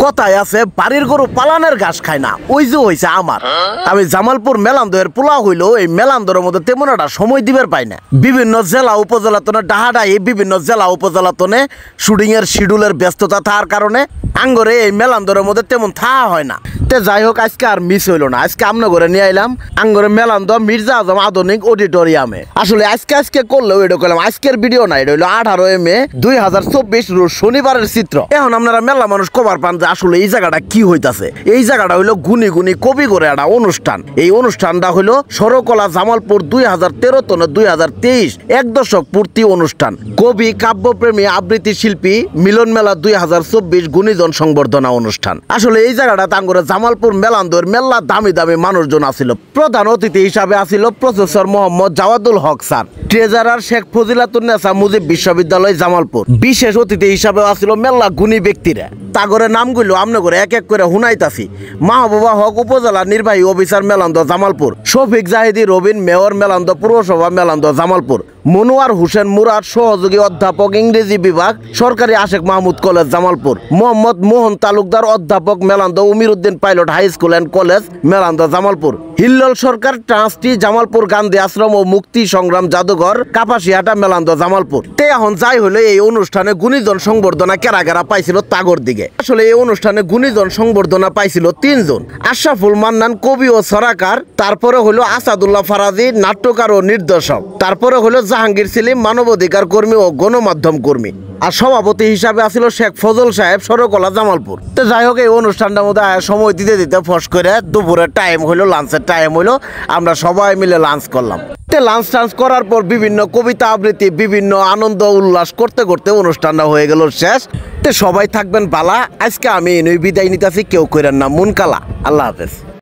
কথায় আছে বাড়ির গরু পালানের ঘাস খায় না, ওই যে হয়েছে আমার। আমি জামালপুর মেলান্দয়ের পোলা হইলো এই মেলান্দরের মধ্যে তেমন একটা সময় দিবার পাই না। বিভিন্ন জেলা উপজেলাতনে ডাহাডাহি বিভিন্ন জেলা উপজেলাতনে শুটিং এর শিডিউলের ব্যস্ততা থাকার কারণে আঙ্গরে এই মেলান্দরের মধ্যে তেমন থাকা হয় না। তে যাই হোক, আজকে আর মিস হইলো না। আজকে আমনে করে নিয়ে আইলাম আঙ্গরে মেলান্দ মির্জা আজম আধুনিক অডিটোরিয়ামে। আসলে আজকে করলেও এটা করলাম আজকের ভিডিও না, এটা হইলো 18 মে 2024 রোজ শনিবারের চিত্র। এখন আপনারা মেলা মানুষ কবার পান যে আসলে এই জায়গাটা কি হইতাছে। এই জায়গাটা হইলো গুনি গুনি কবি করে একটা অনুষ্ঠান। এই অনুষ্ঠানটা হইলো সরকলা জামালপুর 2013 তনে 2023 এক দশক পূর্তি অনুষ্ঠান। কবি কাব্যপ্রেমী আবৃত্তি শিল্পী মিলন মেলা 2024 গুণীজন সংবর্ধনা অনুষ্ঠান। আসলে এই জায়গাটা তাঙ্গরে জামালপুর মেলান্দর মেলা দামি দামি মানুষজন আছিল। প্রধান অতিথি হিসাবে আছিল প্রফেসর মোহাম্মদ জাওয়াদুল হক স্যার, ট্রেজারার শেখ ফজিলাতুন্নেসা মুজিব বিশ্ববিদ্যালয় জামালপুর। বিশেষ অতিথি হিসাবে আছিল মেলা গুণী ব্যক্তিরা। তাগরে নামগুলো আমনে করে এক এক করে হুনাইতাছি। মাহবুবা হক উপজেলা নির্বাহী অফিসার মেলান্দ জামালপুর, শফিক জাহিদি রবিন মেয়র মেলান্দ পৌরসভা মেলান্দ জামালপুর, মনোয়ার হোসেন মুরাদ সহযোগী অধ্যাপক ইংরেজি বিভাগ সরকারি আশেক মাহমুদ কলেজ জামালপুর, মোহাম্মদ মোহন তালুকদার অধ্যাপক Melandah Umiruddin pilot high school and college Melandah Jamalpur, Hillol Sarkar trustee Jamalpur Gandhi Ashram ও মুক্তি সংগ্রাম জাদুঘর কাপাসিয়াটা মেলান্দ জামালপুর। তে এখন যাই হলে এই অনুষ্ঠানে গুণীজন সংবর্ধনা কেরা পাইছিল তাগর দিকে। আসলে এই অনুষ্ঠানে গুণীজন সংবর্ধনা পাইছিল 3 জন। আশরাফুল মান্নান কবি ও সরাকার, তারপরে হলো আসাদুল্লাহ ফারাজি নাট্যকার ও নির্দেশক, তারপরে হলো জাহাঙ্গীর সেলিম মানবাধিকার কর্মী ও গণমাধ্যম কর্মী, আর সভাপতি হিসাবে আছিল শেখ ফজল সাহেব সরকলা জামালপুর। তো যাই হোক, এই অনুষ্ঠানটার মধ্যে সময় দিতে দিতে ফস করে দুপুরের টাইম হইলো, লাঞ্চের টাইম হইলো, আমরা সবাই মিলে লাঞ্চ করলাম। লাঞ্চ টাঞ্চ করার পর বিভিন্ন কবিতা আবৃত্তি বিভিন্ন আনন্দ উল্লাস করতে করতে অনুষ্ঠানটা হয়ে গেল শেষ। সবাই থাকবেন বালা। আজকে আমি বিদায় নিতেছি, কেউ করেন না মন কালা। আল্লাহ হাফেজ।